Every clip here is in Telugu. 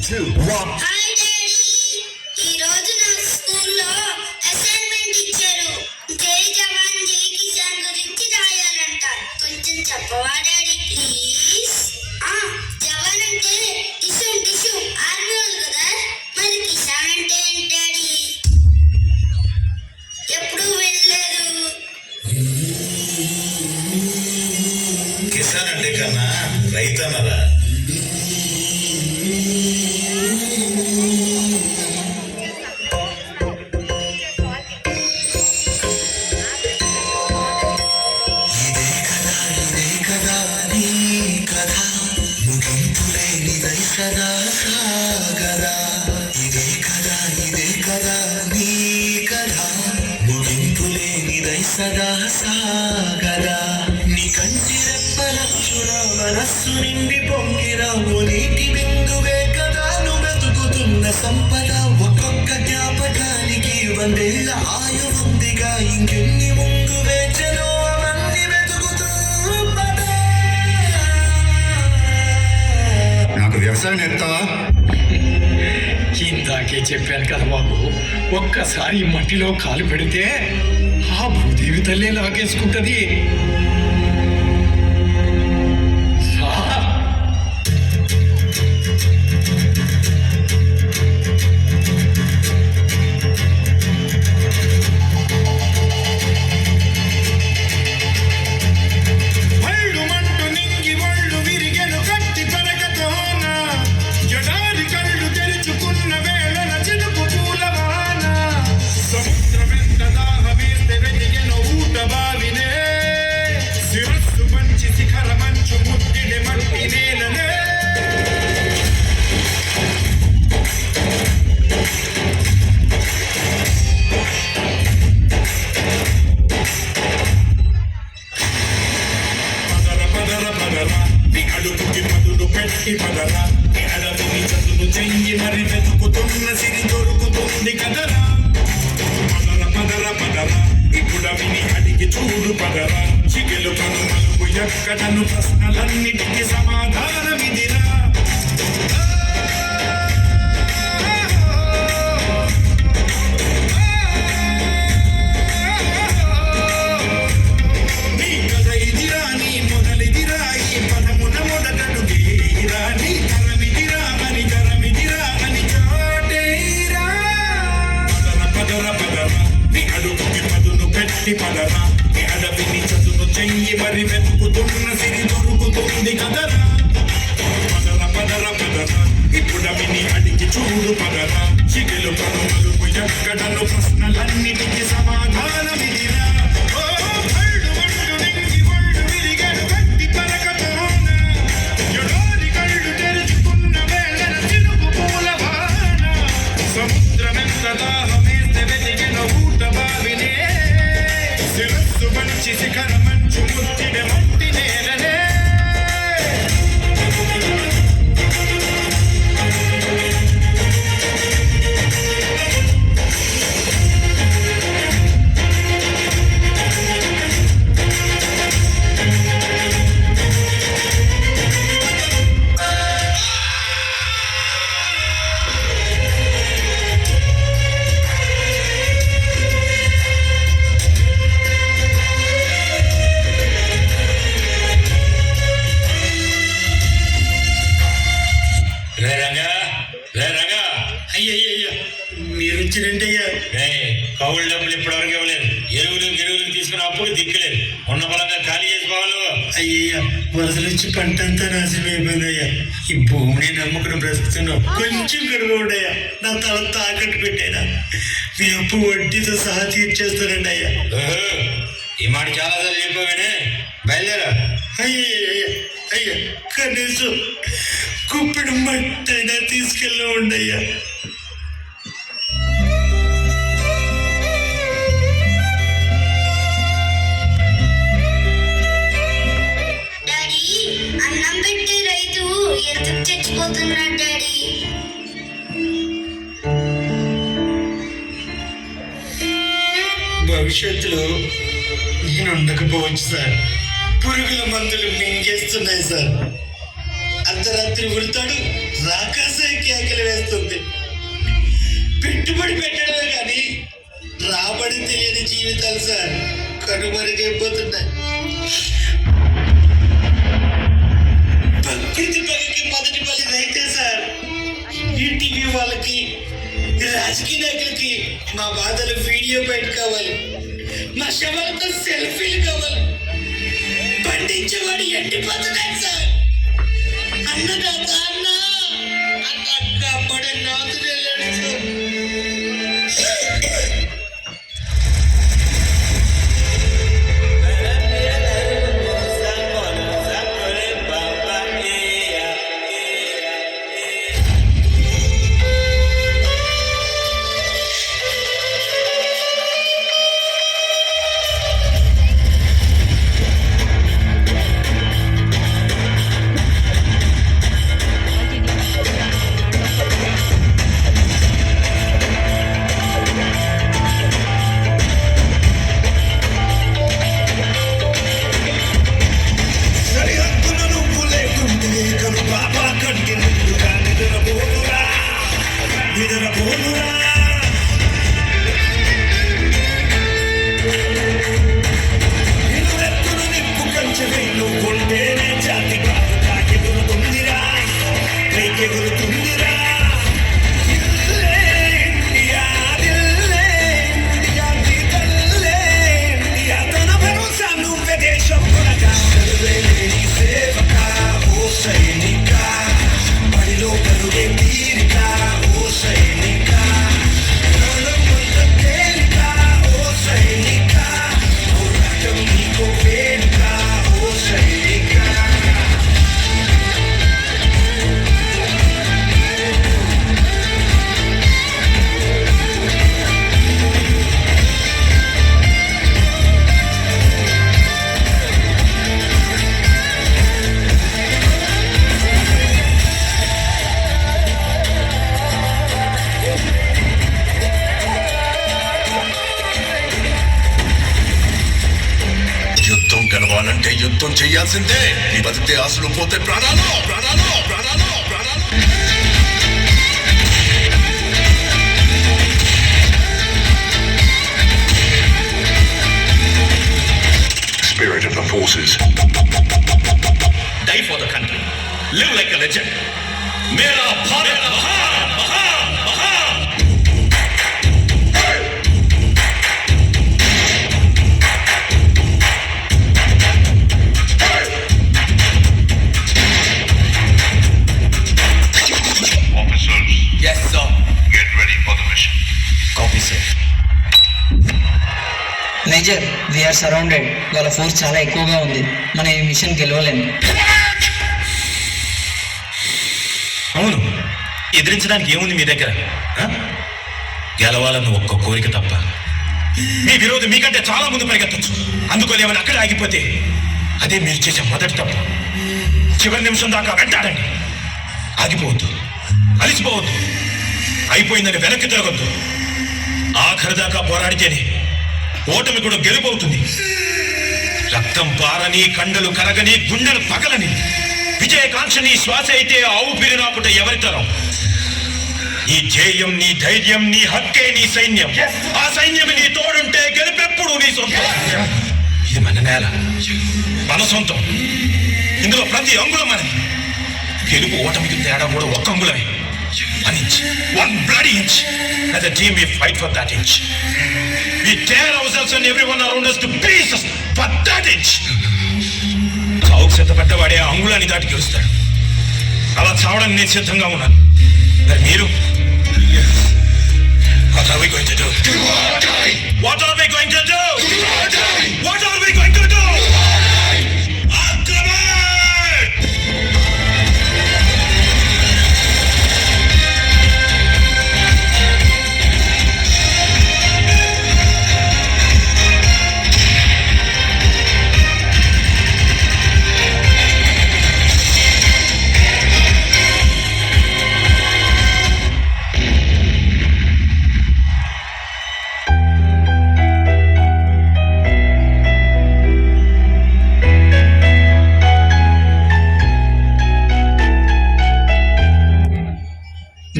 2, 1. హాయ్ డాడీ, ఈ రోజు నా స్కూల్లో అసైన్మెంట్ ఇచ్చారు. జై జవాన్ జై కిసాన్ గురించి రాయాలంట. కొంచెం చెప్పవా డాడీ ప్లీజ్? జవాన్ అంటే టిషు ఆర్మీ వాళ్ళు కదా, మరి కిసాన్ అంటే ఏంటి డాడీ? ఎప్పుడు వెళ్ళలేదు. కిసాన్ అంటే కన్నా రైతు అన్నదా? సదా సాగరా ఇదే కదా నీ కథ ముగింపులేనిదై సదా సాగరా నీ కంటి రెప్పలక్షుల మనస్సు నిండి పొంగిరా ఓ నీటి బిందువే కదా నువ్వు వెతుకుతున్న సంపద ఒక్కొక్క జ్ఞాపకానికి 100 ఏళ్ల ఆయువుందిగా ఇంకెన్ని ముందు వేచనో అవన్నీ వెతుకుతూ నాకు వ్యవసాయం నేర్పుతావా? ఇందాకే చెప్పాను కదా బాబు, ఒక్కసారి మట్టిలో కాలు పెడితే ఆ భూదేవి తల్లి లాగేసుకుంటది. పదరా అడవిని చదును చెయ్యి మరి వెతుకుతున్న సిరి దొరుకుతుంది కదరా. పదరా ఇప్పుడవిని అడిగి చూడు పదరా. చికెలు కనుమలుపు ఎక్కడను ప్రశ్నలన్నిటికీ సమాధానమిదిరా. నీ కథ ఇదిరా, నీ మొదలిదిరా, ఈ పదమున మొదటడుగే పదరా అడవిని చదును చెయ్యి మరి వెతుకుతున్న సిరి దొరుకుతుంది కదరా. పదరా ఇప్పుడవిని అడిగి చూడు పదరా. చిగులు కనుమలుపు ఎక్కడను ప్రశ్నలన్నిటికీ సమాధానమిదిరా. శిఖర మంచు ముట్టిన మట్టి నేలనే మీరు ఇచ్చినంటయ్యా. కౌలు డబ్బులు ఇప్పటివరకు ఇవ్వలేదు. ఎరువులు తీసుకుని అప్పుడు దిక్కులేదు. ఉన్న బలంగా ఖాళీ చేసుకోవాలి. అయ్యయ్యా వరదలు వచ్చి పంట అంతా నాశనం అయిపోయిందయ్యా. ఈ భూమిని నమ్ముకుని బ్రతుకుతున్నావు. కొంచెం గడువుడయ్యా, నా తల తాకట్టు పెట్టాయినా మీ అప్పు వడ్డీతో సహా తీర్చేస్తానండి అయ్యా. ఈ మాట చాలా సార్లు చెప్పావేనే, బయలుదేరా. అయ్యా కనీసం కుప్పిడి మట్టి అయినా తీసుకెళ్ళి ఉండయ్యా. అన్నం పెట్టే రైతు ఎందుకు చచ్చిపోతున్నాడు డాడీ? భవిష్యత్తులో నేను ఉండకపోవచ్చు సార్. పురుగుల మందులు మింగేస్తున్నాయి సార్. అర్ధరాత్రి ఉడతాడు, రాకాసే కేకలు పెట్టుబడి పెట్టడమే కానీ రాబడి తెలియని జీవితాలు సార్ కనుమరుగైపోతున్నాయి. ప్రకృతి పగకి మొదటి బలి రైతే సార్. ఈ టీవీ వాళ్ళకి, రాజకీయ నాయకులకి మా బాధలు వీడియో బయట కావాలి, మా శవాలతో సెల్ఫీలు కావాలి. పండించేవాడు ఎండిపోతున్నాడు సార్. అన్నదాత అన్న కాపాడే నాథుడు వెళ్ళాడు సార్. గెలవాలంటే యుద్ధం చేయాల్సిందే. నీ బతికే ఆశలు పోతే ప్రాణాలు ప్రాణాలు ప్రాణాలు ప్రాణాలు. Spirit of the forces. Die for the country. Live like a legend. Mera Bharat Mahan Mahan Mahan. Yes, sir. Get ready for the mission. Copy, sir. Major, we are surrounded. వాళ్ళ ఫోర్స్ చాలా ఎక్కువగా ఉంది. మనం ఈ మిషన్ గెలవలేము. అవును, ఎదిరించడానికి ఏముంది మీ దగ్గర? గెలవాలన్న ఒక్క కోరిక తప్ప. మీ విరోధి మీకంటే చాలా ముందు పరిగెత్తచ్చు. అందుకోలేమని అక్కడే ఆగిపోతే అదే మీరు చేసే మొదటి తప్ప. చివరి నిమిషం దాకా వెంటాడండి. ఆగిపోవద్దు, అలిసిపోవద్దు, అయిపోయిందని వెనక్కి తిరగొద్దు. ఆఖరి దాకా పోరాడితేనే ఓటమి కూడా గెలుపవుతుంది. రక్తం పారని, కండలు కరగని, గుండెలు పగలని విజయకాంక్షని శ్వాస అయితే ఆవు పీరి రాకుండా ఎవరి తరం? నీ ధ్యేయం, నీ ధైర్యం, నీ హక్కే నీ సైన్యం. ఆ సైన్యం నీ తోడుంటే గెలుపెప్పుడు నీ సొంతం. ఇది మన నేల, మన సొంతం. ఇందులో ప్రతి అంగుళం మనది. గెలుపు ఓటమికి తేడా కూడా ఒక్క అంగుళమే. One inch, one bloody inch. As a team we fight for that inch. We tear ourselves and everyone around us to pieces for that inch. చావుకు సిద్ధపడ్డవాడే ఆ అంగుళాన్ని దాటి గెలుస్తాడు. అలా చావడానికి నేను సిద్ధంగా ఉన్నాను. మరి మీరు? What are we going to do? Do or die. What are we going to do? Do or die. What are we going to do? Do or die.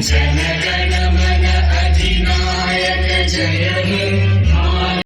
జనగణ మన అధినాయక చేయాలి